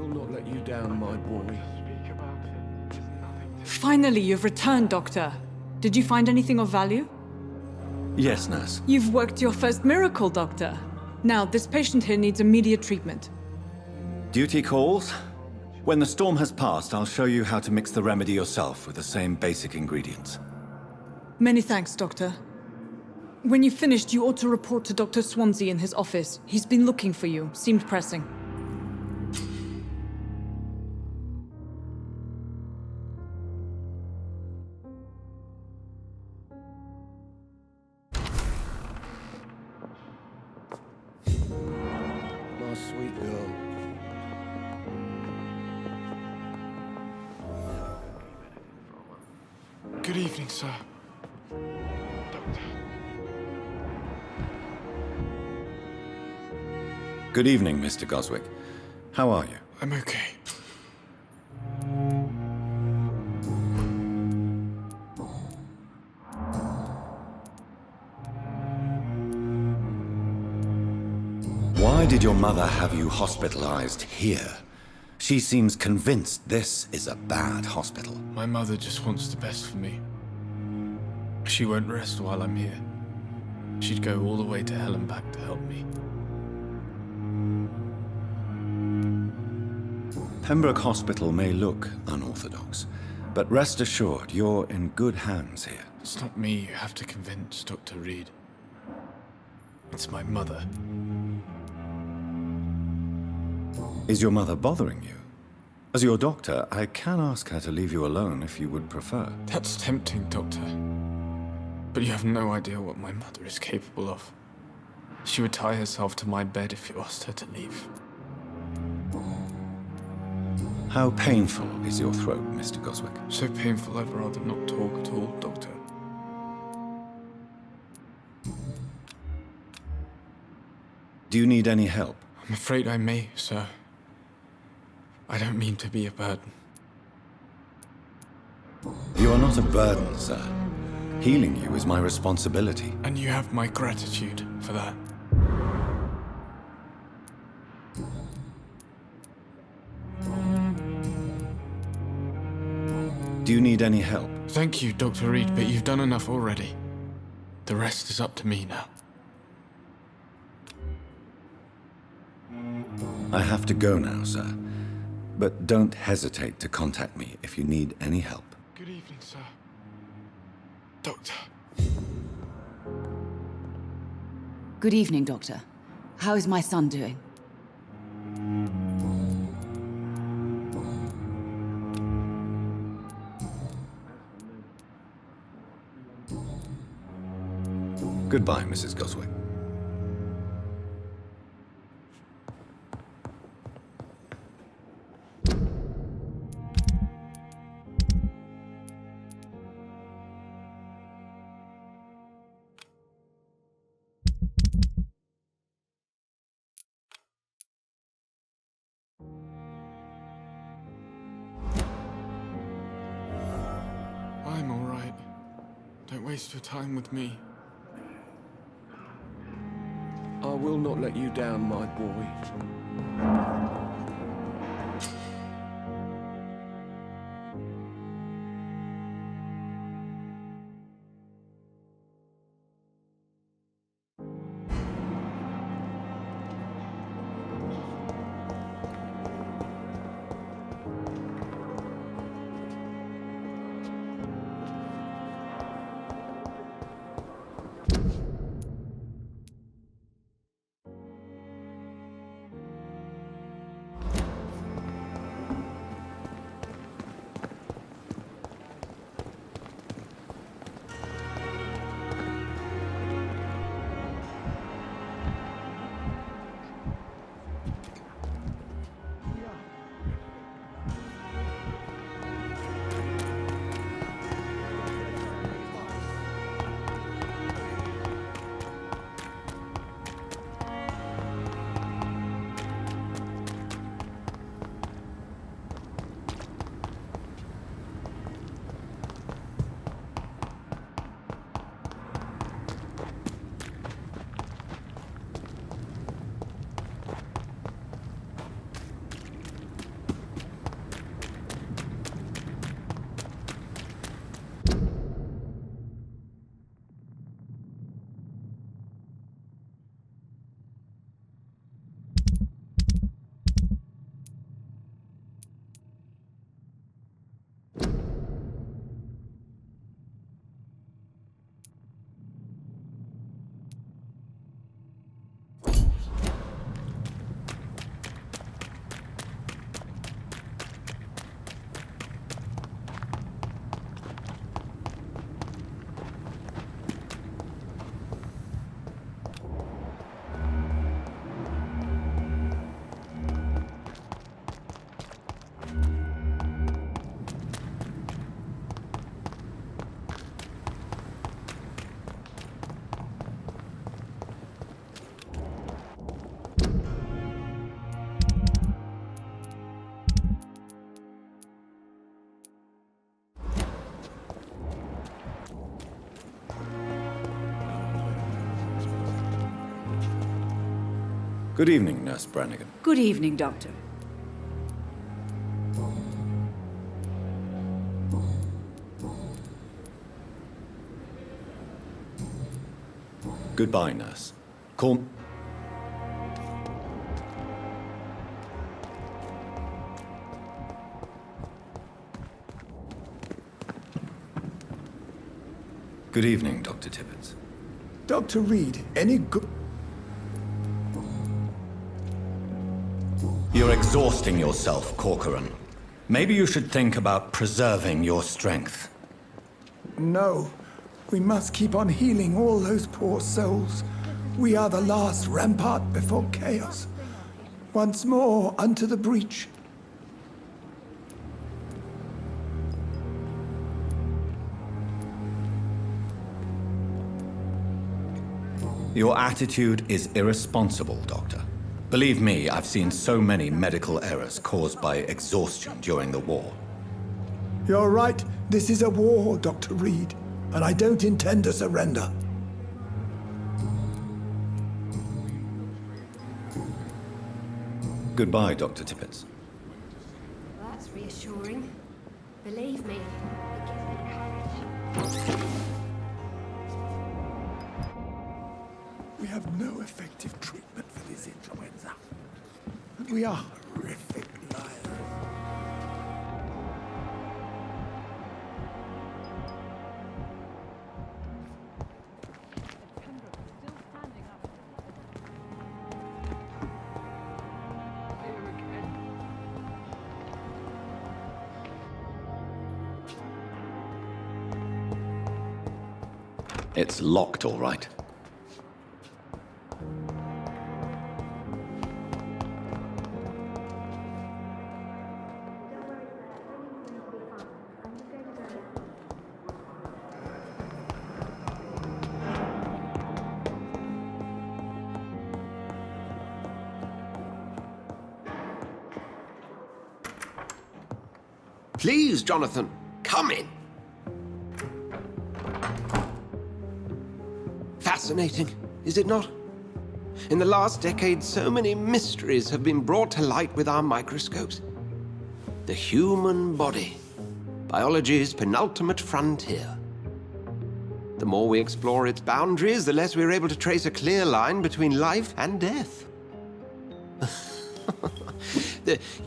will not let you down, my boy. Finally, you've returned, Doctor. Did you find anything of value? Yes, nurse. You've worked your first miracle, Doctor. Now, this patient here needs immediate treatment. Duty calls. When the storm has passed, I'll show you how to mix the remedy yourself with the same basic ingredients. Many thanks, Doctor. When you've finished, you ought to report to Dr. Swansea in his office. He's been looking for you. Seemed pressing. My sweet girl. Good evening, sir. Good evening, Mr. Goswick. How are you? I'm okay. Why did your mother have you hospitalized here? She seems convinced this is a bad hospital. My mother just wants the best for me. She won't rest while I'm here. She'd go all the way to hell and back to help me. Pembroke Hospital may look unorthodox, but rest assured you're in good hands here. It's not me you have to convince, Dr. Reed. It's my mother. Is your mother bothering you? As your doctor, I can ask her to leave you alone if you would prefer. That's tempting, Doctor. But you have no idea what my mother is capable of. She would tie herself to my bed if you asked her to leave. How painful is your throat, Mr. Goswick? So painful I'd rather not talk at all, Doctor. Do you need any help? I'm afraid I may, sir. I don't mean to be a burden. You are not a burden, sir. Healing you is my responsibility. And you have my gratitude for that. Do you need any help? Thank you, Dr. Reed, but you've done enough already. The rest is up to me now. I have to go now, sir. But don't hesitate to contact me if you need any help. Good evening, sir. Doctor. Good evening, Doctor. How is my son doing? Goodbye, Mrs. Goswick. I'm all right. Don't waste your time with me. I will not let you down, my boy. Good evening, Nurse Brannigan. Good evening, Doctor. Goodbye, Nurse. Call... Good evening, Dr. Tippett. Dr. Reed, any good... You're exhausting yourself, Corcoran. Maybe you should think about preserving your strength. No. We must keep on healing all those poor souls. We are the last rampart before chaos. Once more, unto the breach. Your attitude is irresponsible, Doctor. Believe me, I've seen so many medical errors caused by exhaustion during the war. You're right. This is a war, Dr. Reed, and I don't intend to surrender. Goodbye, Dr. Tippett. That's reassuring. Believe me, it gives me courage. We have no effective treatment for this influenza. And we are horrific liars. It's locked, all right. Please, Jonathan, come in. Fascinating, is it not? In the last decade, so many mysteries have been brought to light with our microscopes. The human body, biology's penultimate frontier. The more we explore its boundaries, the less we're able to trace a clear line between life and death.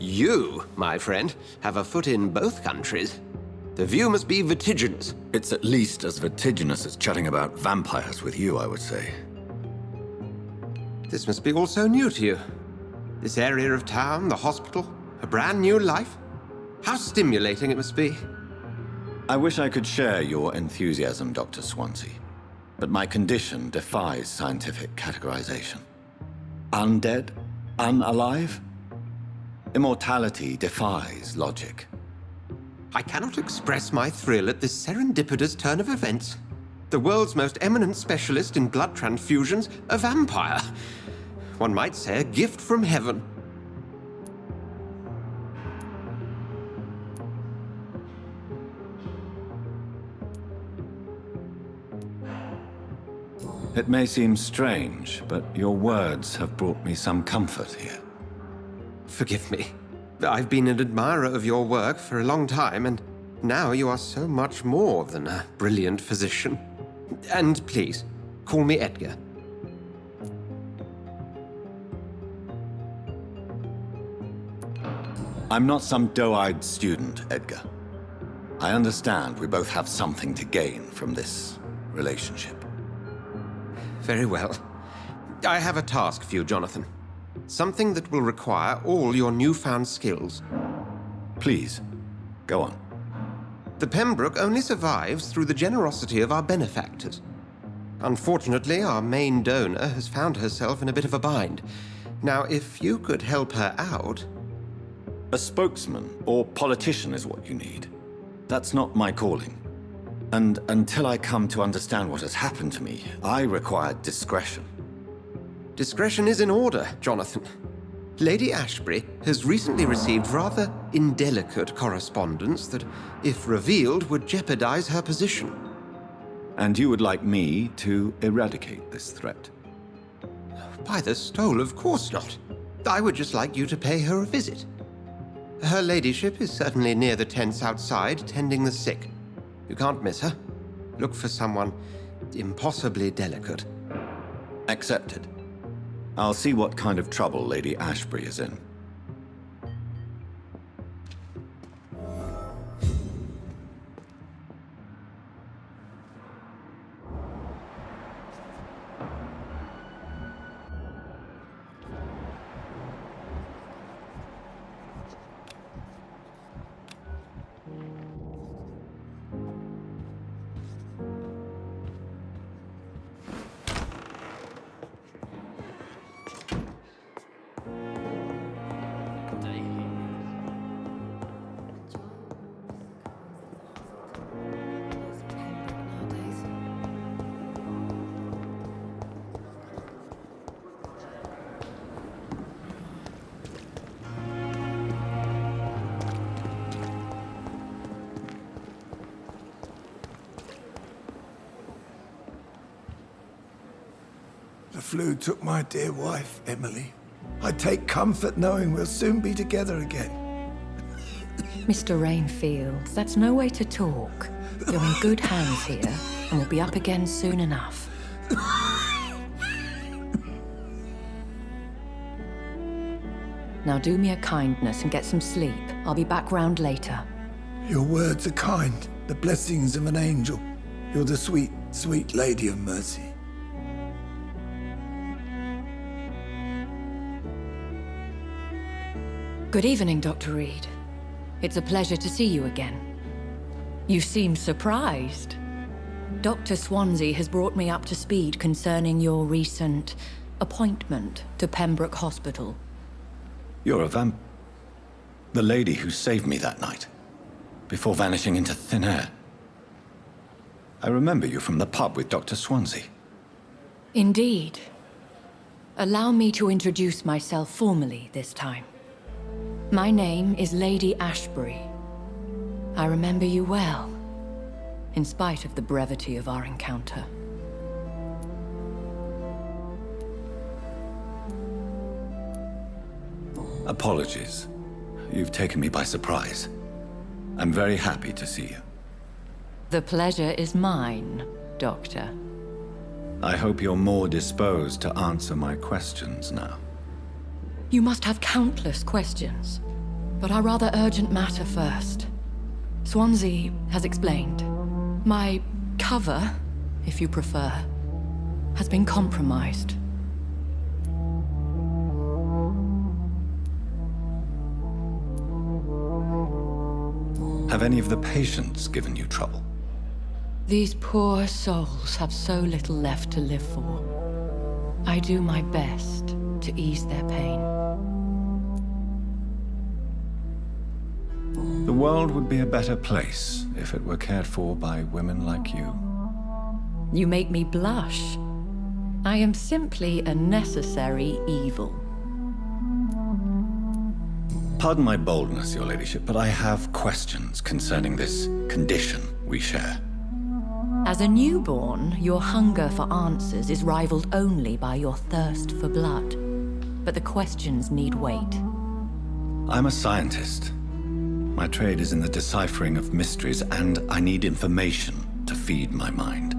You, my friend, have a foot in both countries. The view must be vertiginous. It's at least as vertiginous as chatting about vampires with you, I would say. This must be all so new to you. This area of town, the hospital, a brand new life. How stimulating it must be. I wish I could share your enthusiasm, Dr. Swansea, but my condition defies scientific categorization. Undead? Unalive? Immortality defies logic. I cannot express my thrill at this serendipitous turn of events. The world's most eminent specialist in blood transfusions, a vampire. One might say a gift from heaven. It may seem strange, but your words have brought me some comfort here. Forgive me. I've been an admirer of your work for a long time, and now you are so much more than a brilliant physician. And please, call me Edgar. I'm not some doe-eyed student, Edgar. I understand we both have something to gain from this relationship. Very well. I have a task for you, Jonathan. Something that will require all your newfound skills. Please, go on. The Pembroke only survives through the generosity of our benefactors. Unfortunately, our main donor has found herself in a bit of a bind. Now, if you could help her out... A spokesman or politician is what you need. That's not my calling. And until I come to understand what has happened to me, I require discretion. Discretion is in order, Jonathan. Lady Ashbury has recently received rather indelicate correspondence that, if revealed, would jeopardize her position. And you would like me to eradicate this threat? By the stole, of course not. I would just like you to pay her a visit. Her ladyship is certainly near the tents outside, tending the sick. You can't miss her. Look for someone impossibly delicate. Accepted. I'll see what kind of trouble Lady Ashbury is in. The flu took my dear wife, Emily. I take comfort knowing we'll soon be together again. Mr. Rainfield, that's no way to talk. You're in good hands here, and we'll be up again soon enough. Now do me a kindness and get some sleep. I'll be back round later. Your words are kind, the blessings of an angel. You're the sweet, sweet Lady of Mercy. Good evening, Dr. Reed. It's a pleasure to see you again. You seem surprised. Dr. Swansea has brought me up to speed concerning your recent appointment to Pembroke Hospital. You're a the lady who saved me that night, before vanishing into thin air. I remember you from the pub with Dr. Swansea. Indeed. Allow me to introduce myself formally this time. My name is Lady Ashbury. I remember you well, in spite of the brevity of our encounter. Apologies. You've taken me by surprise. I'm very happy to see you. The pleasure is mine, Doctor. I hope you're more disposed to answer my questions now. You must have countless questions, but our rather urgent matter first. Swansea has explained. My cover, if you prefer, has been compromised. Have any of the patients given you trouble? These poor souls have so little left to live for. I do my best to ease their pain. The world would be a better place if it were cared for by women like you. You make me blush. I am simply a necessary evil. Pardon my boldness, Your Ladyship, but I have questions concerning this condition we share. As a newborn, your hunger for answers is rivaled only by your thirst for blood. But the questions need wait. I'm a scientist. My trade is in the deciphering of mysteries, and I need information to feed my mind.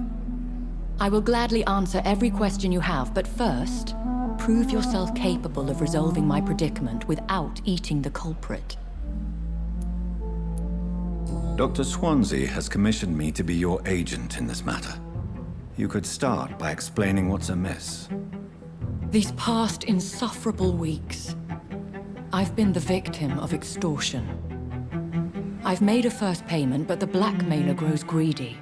I will gladly answer every question you have, but first, prove yourself capable of resolving my predicament without eating the culprit. Dr. Swansea has commissioned me to be your agent in this matter. You could start by explaining what's amiss. These past insufferable weeks, I've been the victim of extortion. I've made a first payment, but the blackmailer grows greedy.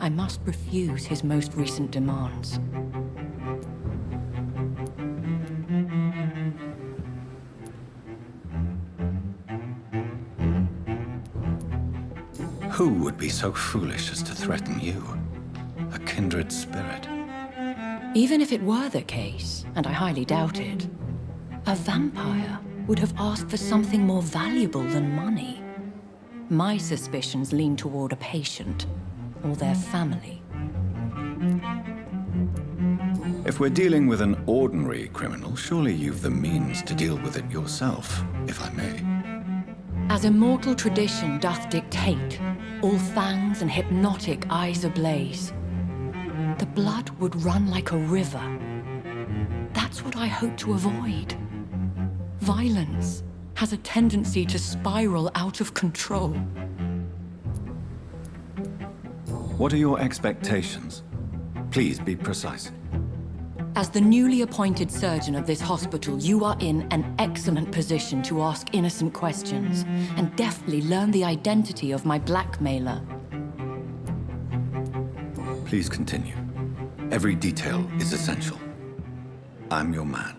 I must refuse his most recent demands. Who would be so foolish as to threaten you? A kindred spirit. Even if it were the case, and I highly doubt it, a vampire would have asked for something more valuable than money. My suspicions lean toward a patient or their family. If we're dealing with an ordinary criminal, surely you've the means to deal with it yourself, if I may. As immortal tradition doth dictate, all fangs and hypnotic eyes ablaze, the blood would run like a river. That's what I hope to avoid. Violence has a tendency to spiral out of control. What are your expectations? Please be precise. As the newly appointed surgeon of this hospital, you are in an excellent position to ask innocent questions and deftly learn the identity of my blackmailer. Please continue. Every detail is essential. I'm your man.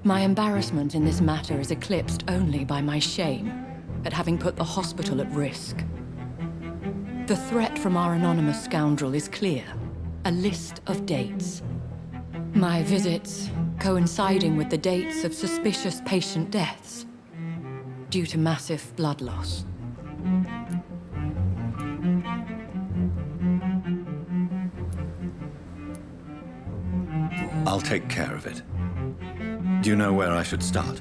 My embarrassment in this matter is eclipsed only by my shame at having put the hospital at risk. The threat from our anonymous scoundrel is clear. A list of dates. My visits coinciding with the dates of suspicious patient deaths due to massive blood loss. I'll take care of it. Do you know where I should start?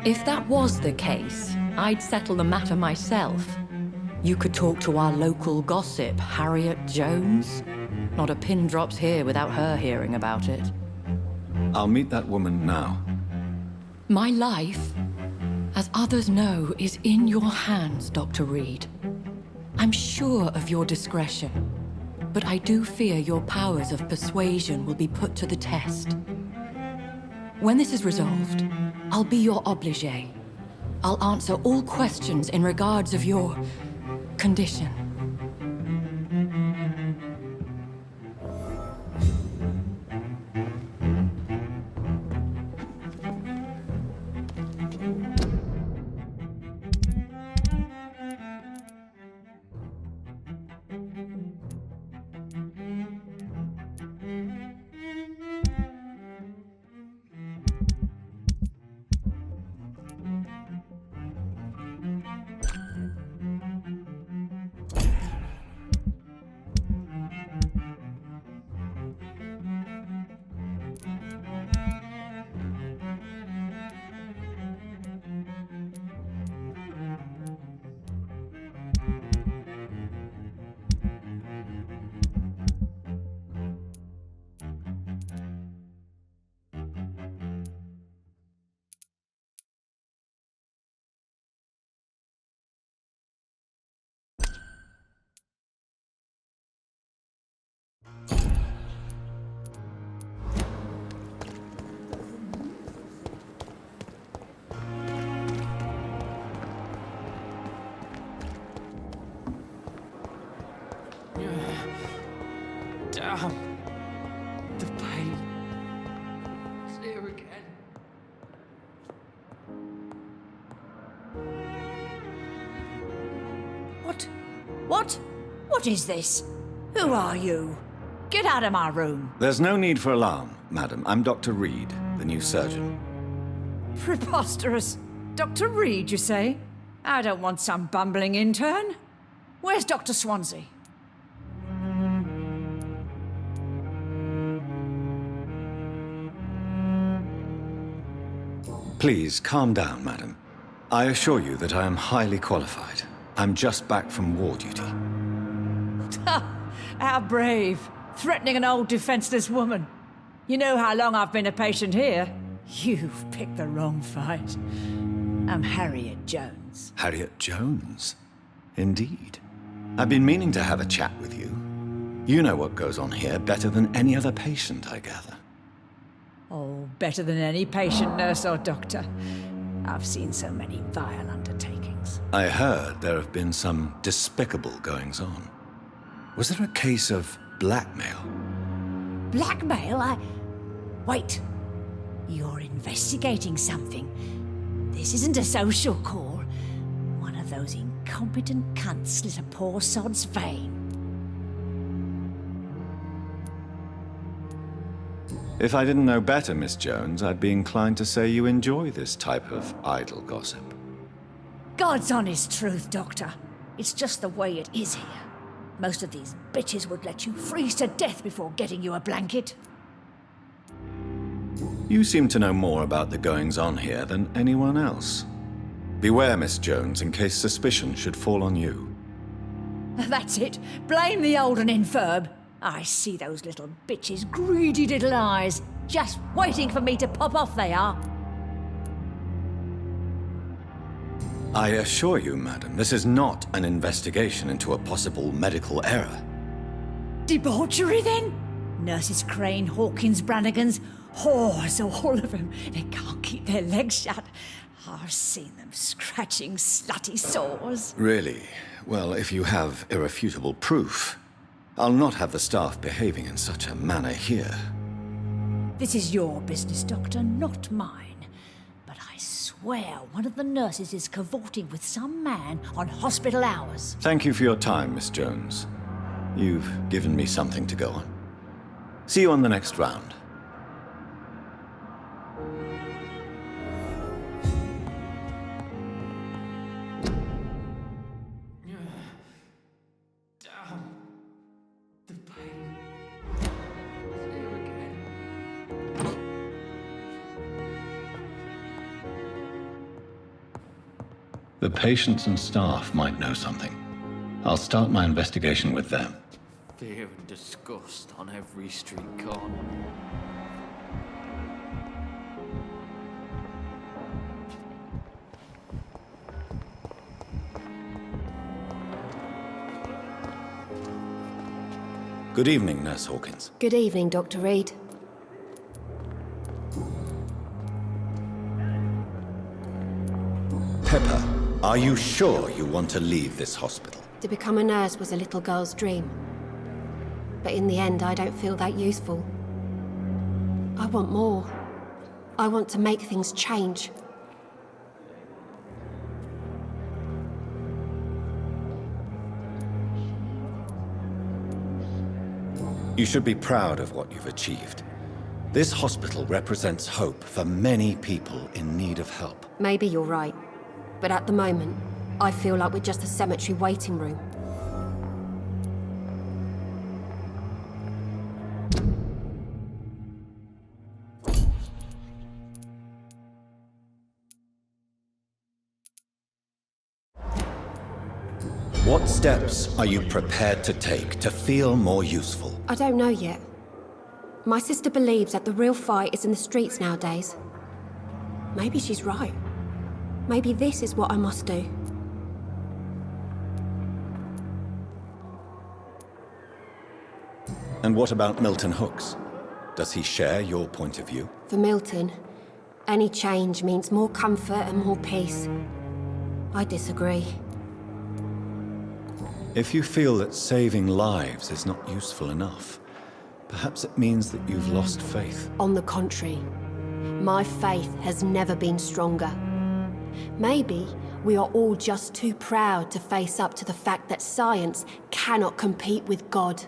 If that was the case, I'd settle the matter myself. You could talk to our local gossip, Harriet Jones. Not a pin drops here without her hearing about it. I'll meet that woman now. My life, as others know, is in your hands, Dr. Reed. I'm sure of your discretion, but I do fear your powers of persuasion will be put to the test. When this is resolved, I'll be your obligé. I'll answer all questions in regards of your condition. Damn. The pain. It's here again. What is this? Who are you? Get out of my room. There's no need for alarm, madam. I'm Dr. Reed, the new surgeon. Preposterous. Dr. Reed, you say? I don't want some bumbling intern. Where's Dr. Swansea? Please, calm down, madam. I assure you that I am highly qualified. I'm just back from war duty. How brave. Threatening an old defenseless woman. You know how long I've been a patient here? You've picked the wrong fight. I'm Harriet Jones. Harriet Jones? Indeed. I've been meaning to have a chat with you. You know what goes on here better than any other patient, I gather. Oh, better than any patient, nurse or doctor. I've seen so many vile undertakings. I heard there have been some despicable goings-on. Was there a case of blackmail? Blackmail? Wait. You're investigating something. This isn't a social call. One of those incompetent cunts slit a poor sod's vein. If I didn't know better, Miss Jones, I'd be inclined to say you enjoy this type of idle gossip. God's honest truth, Doctor. It's just the way it is here. Most of these bitches would let you freeze to death before getting you a blanket. You seem to know more about the goings-on here than anyone else. Beware, Miss Jones, in case suspicion should fall on you. That's it. Blame the old and infirm. I see those little bitches' greedy little eyes. Just waiting for me to pop off, they are. I assure you, madam, this is not an investigation into a possible medical error. Debauchery, then? Nurses Crane, Hawkins, Brannigans, whores, all of them. They can't keep their legs shut. I've seen them scratching slutty sores. Really? Well, if you have irrefutable proof, I'll not have the staff behaving in such a manner here. This is your business, Doctor, not mine. But I swear one of the nurses is cavorting with some man on hospital hours. Thank you for your time, Miss Jones. You've given me something to go on. See you on the next round. The patients and staff might know something. I'll start my investigation with them. Fear and disgust on every street corner. Good evening, Nurse Hawkins. Good evening, Dr. Reed. Pepper, are you sure you want to leave this hospital? To become a nurse was a little girl's dream. But in the end, I don't feel that useful. I want more. I want to make things change. You should be proud of what you've achieved. This hospital represents hope for many people in need of help. Maybe you're right. But at the moment, I feel like we're just a cemetery waiting room. What steps are you prepared to take to feel more useful? I don't know yet. My sister believes that the real fight is in the streets nowadays. Maybe she's right. Maybe this is what I must do. And what about Milton Hooks? Does he share your point of view? For Milton, any change means more comfort and more peace. I disagree. If you feel that saving lives is not useful enough, perhaps it means that you've lost faith. On the contrary, my faith has never been stronger. Maybe we are all just too proud to face up to the fact that science cannot compete with God.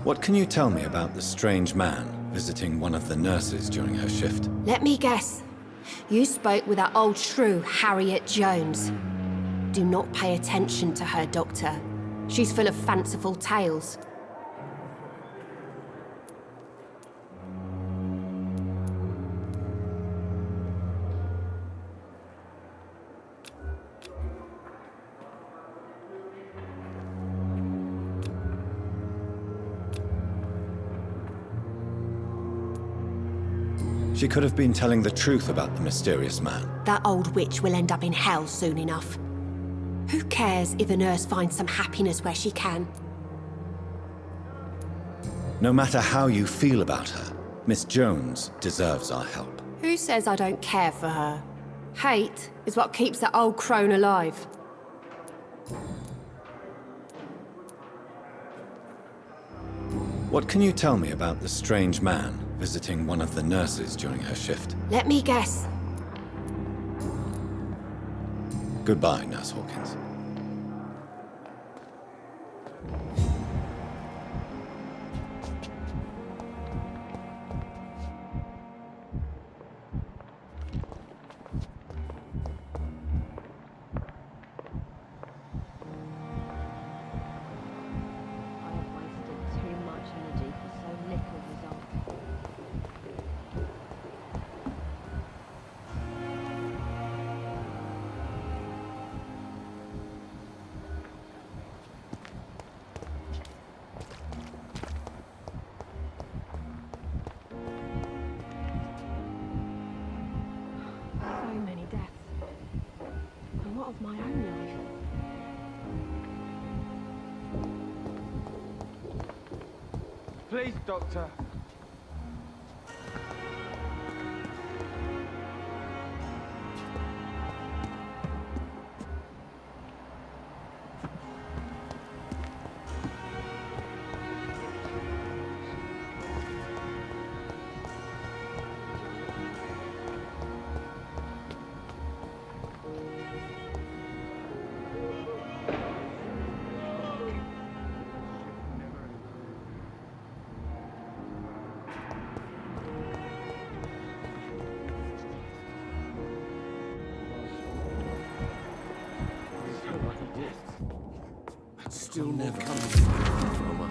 What can you tell me about the strange man visiting one of the nurses during her shift? Let me guess. You spoke with that old shrew, Harriet Jones. Do not pay attention to her, Doctor. She's full of fanciful tales. She could have been telling the truth about the mysterious man. That old witch will end up in hell soon enough. Who cares if a nurse finds some happiness where she can? No matter how you feel about her, Miss Jones deserves our help. Who says I don't care for her? Hate is what keeps that old crone alive. What can you tell me about the strange man visiting one of the nurses during her shift? Let me guess. Goodbye, Nurse Hawkins. Please, Doctor. Still never coming from her.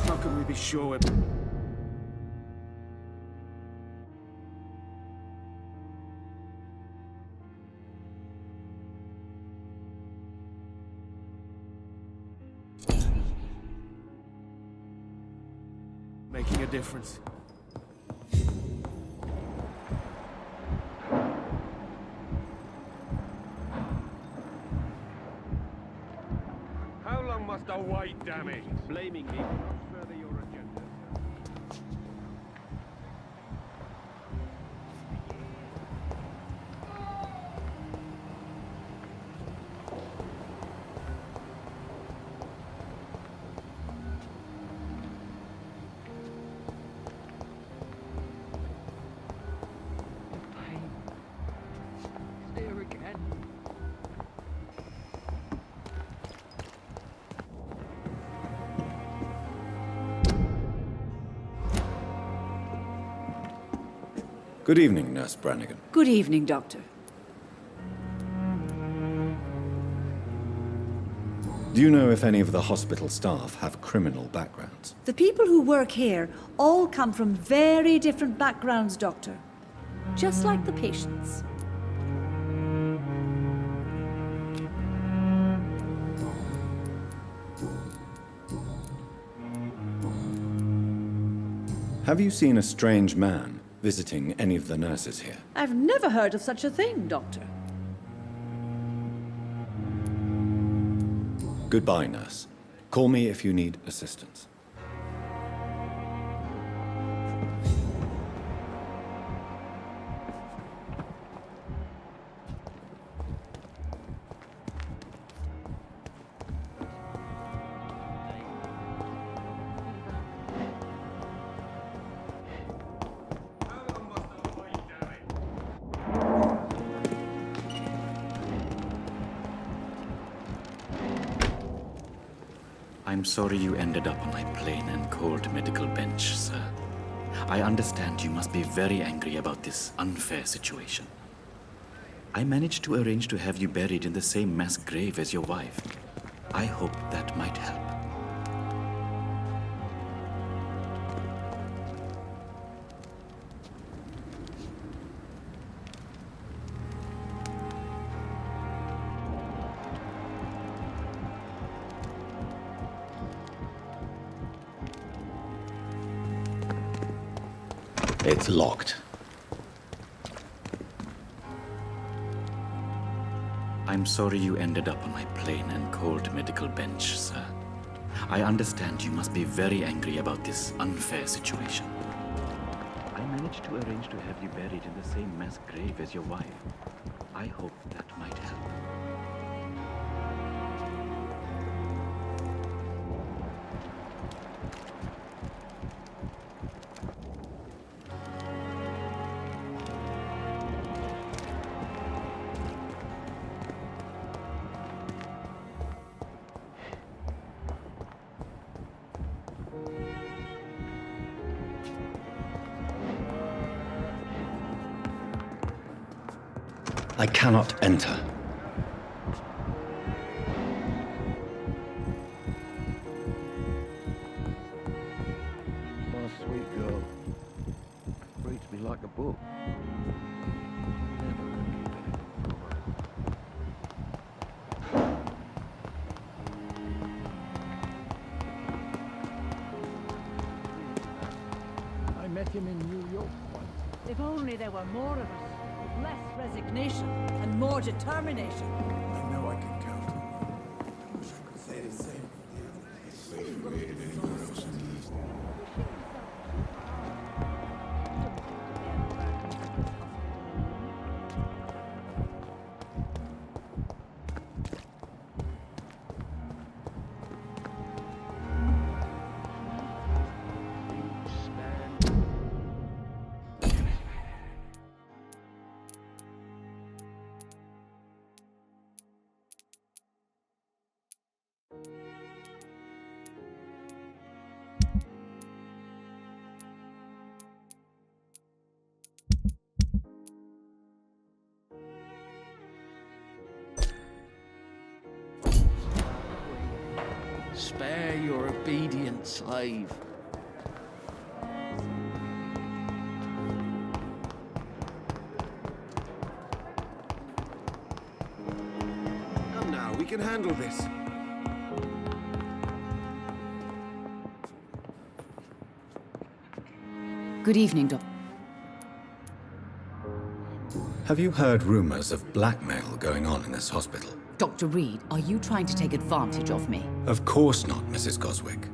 How can we be sure? Making a difference. How long must I wait, damn it? Blaming me will not further your agenda. Good evening, Nurse Brannigan. Good evening, Doctor. Do you know if any of the hospital staff have criminal backgrounds? The people who work here all come from very different backgrounds, Doctor. Just like the patients. Have you seen a strange man visiting any of the nurses here? I've never heard of such a thing, Doctor. Goodbye, nurse. Call me if you need assistance. I'm sorry you ended up on my plain and cold medical bench, sir. I understand you must be very angry about this unfair situation. I managed to arrange to have you buried in the same mass grave as your wife. I hope that might help. It's locked. I'm sorry you ended up on my plain and cold medical bench, sir. I understand you must be very angry about this unfair situation. I managed to arrange to have you buried in the same mass grave as your wife. I hope that might help. I cannot enter. My sweet girl. Reads me like a book. Never could keep anything from her. I met him in New York once. If only there were more of us, with less resignation and more determination. I know I can count on you. I wish I could say the same for the others. Spare your obedient slave. Come now, we can handle this. Good evening, Doctor. Have you heard rumors of blackmail going on in this hospital? Dr. Reed, are you trying to take advantage of me? Of course not, Mrs. Goswick.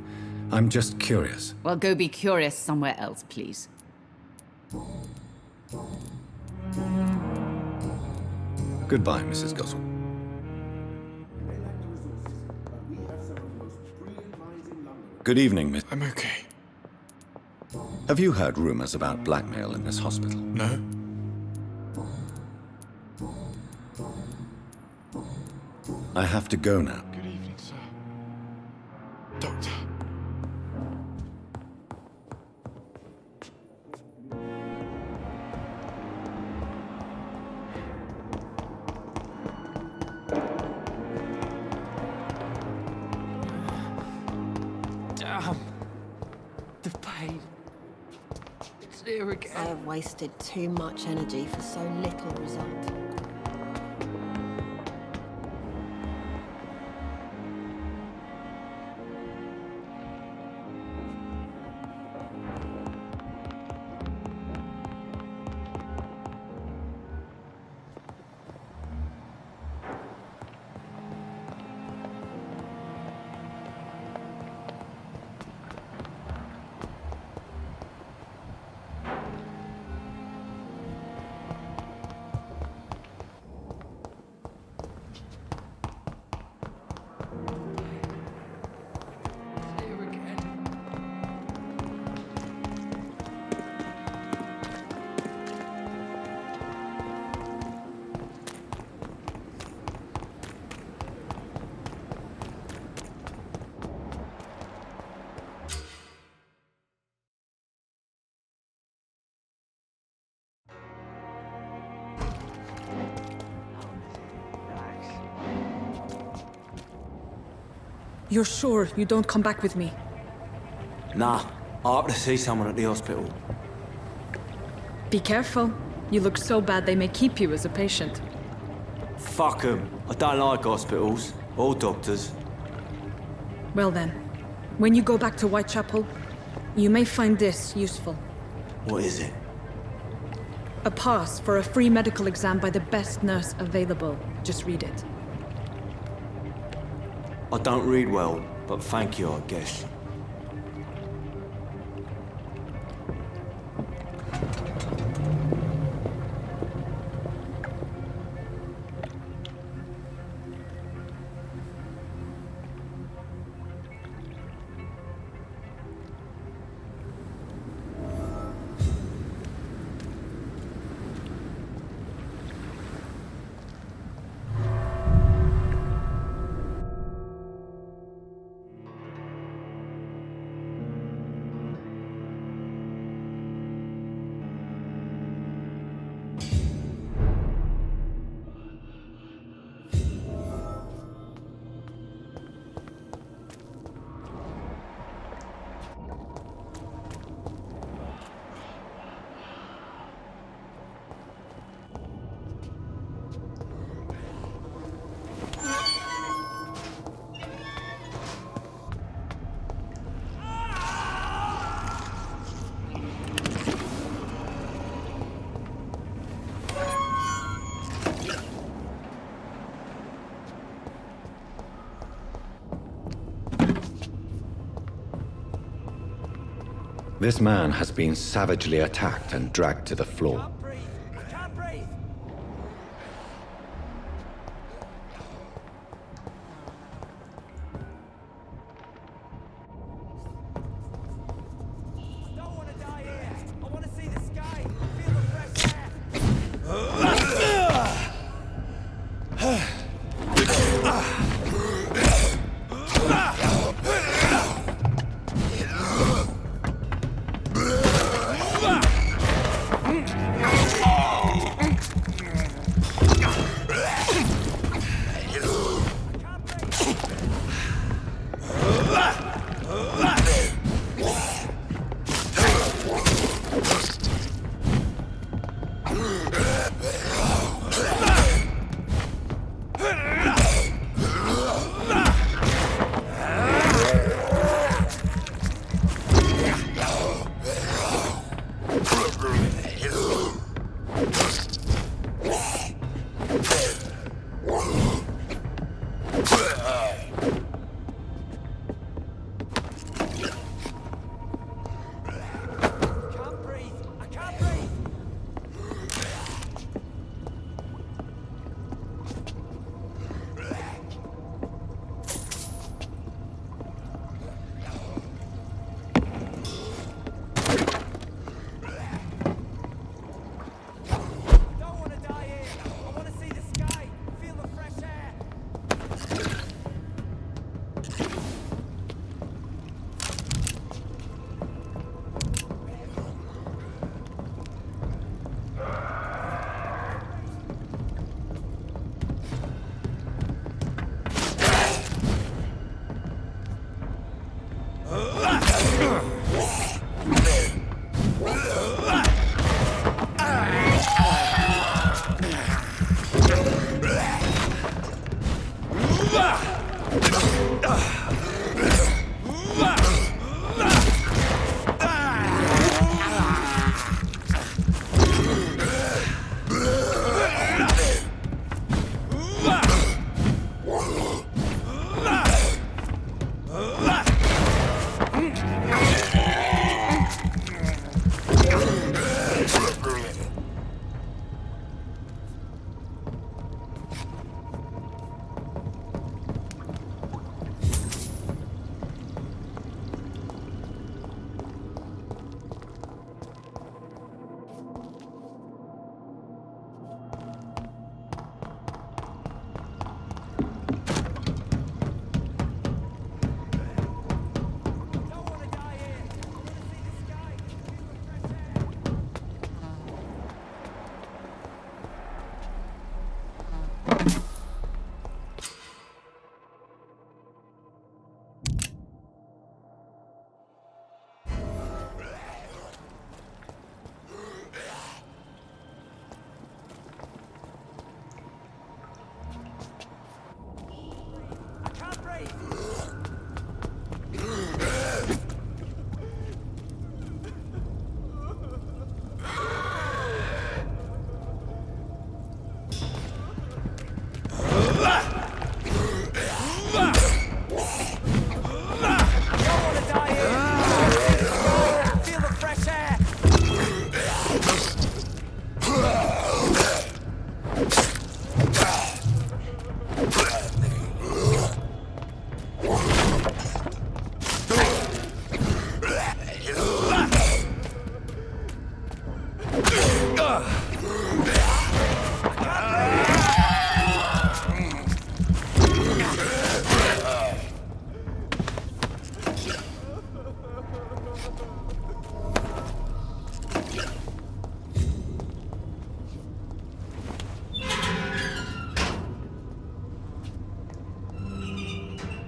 I'm just curious. Well, go be curious somewhere else, please. Goodbye, Mrs. Goswick. Good evening, Miss. I'm okay. Have you heard rumors about blackmail in this hospital? No? I have to go now. Good evening, sir. Doctor. Damn. The pain. It's here again. I have wasted too much energy for so little result. You're sure you don't come back with me? Nah, I have to see someone at the hospital. Be careful. You look so bad they may keep you as a patient. Fuck 'em. I don't like hospitals or doctors. Well then, when you go back to Whitechapel, you may find this useful. What is it? A pass for a free medical exam by the best nurse available. Just read it. I don't read well, but thank you, I guess. This man has been savagely attacked and dragged to the floor.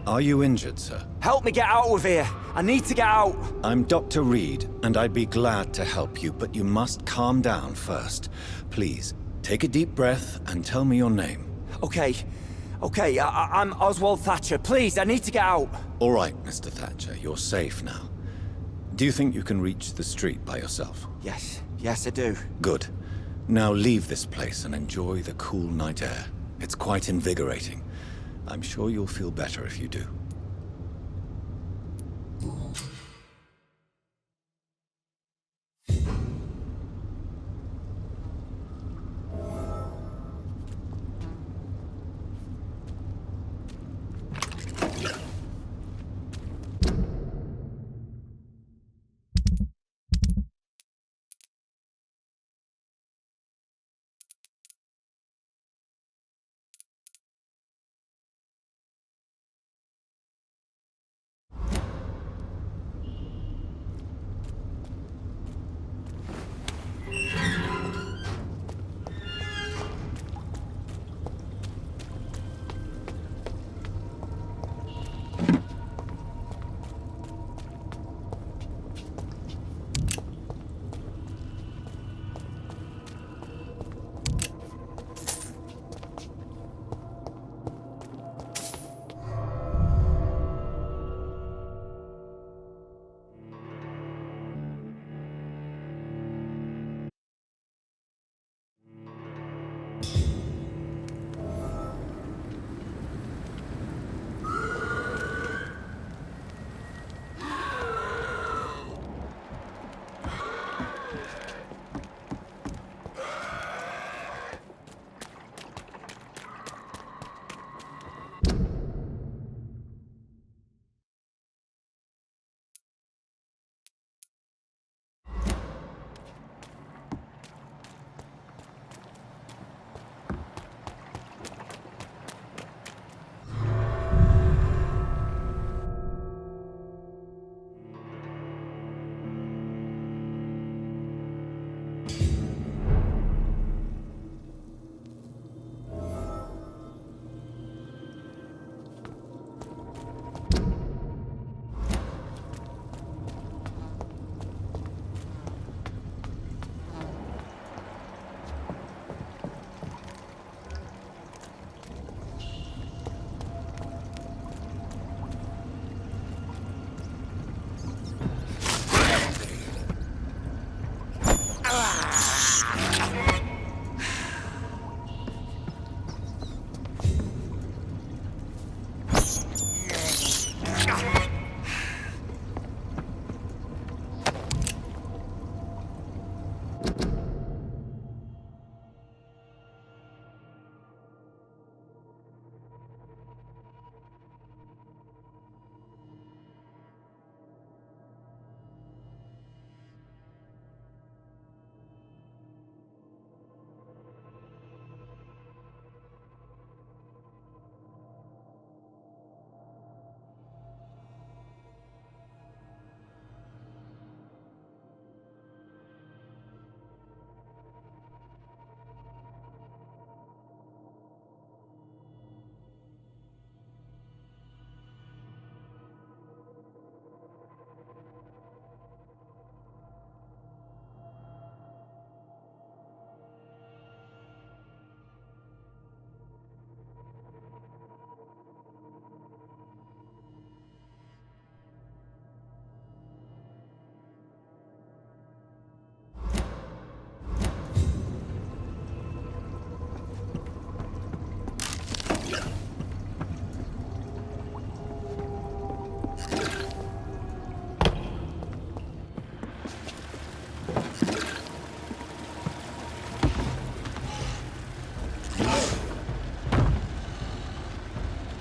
Are you injured, sir? Help me get out of here. I need to get out. I'm Dr. Reed, and I'd be glad to help you, but you must calm down first. Please, take a deep breath and tell me your name. Okay. I'm Oswald Thatcher. Please, I need to get out. All right, Mr. Thatcher, you're safe now. Do you think you can reach the street by yourself? Yes, I do. Good. Now leave this place and enjoy the cool night air. It's quite invigorating. I'm sure you'll feel better if you do.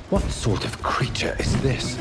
What sort of creature is this?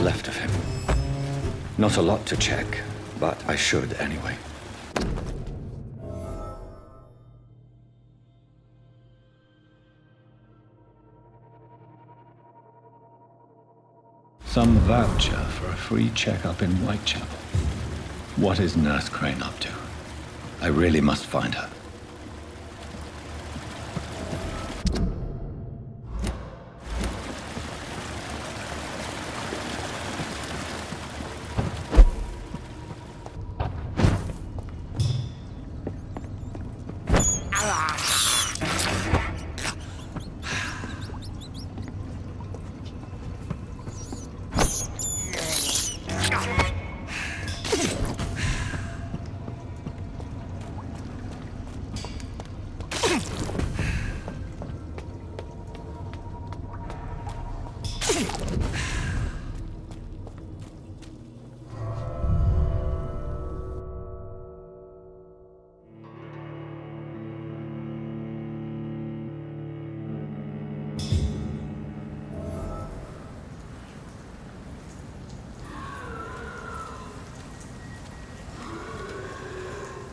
left of him. Not a lot to check, but I should anyway. Some voucher for a free checkup in Whitechapel. What is Nurse Crane up to? I really must find her.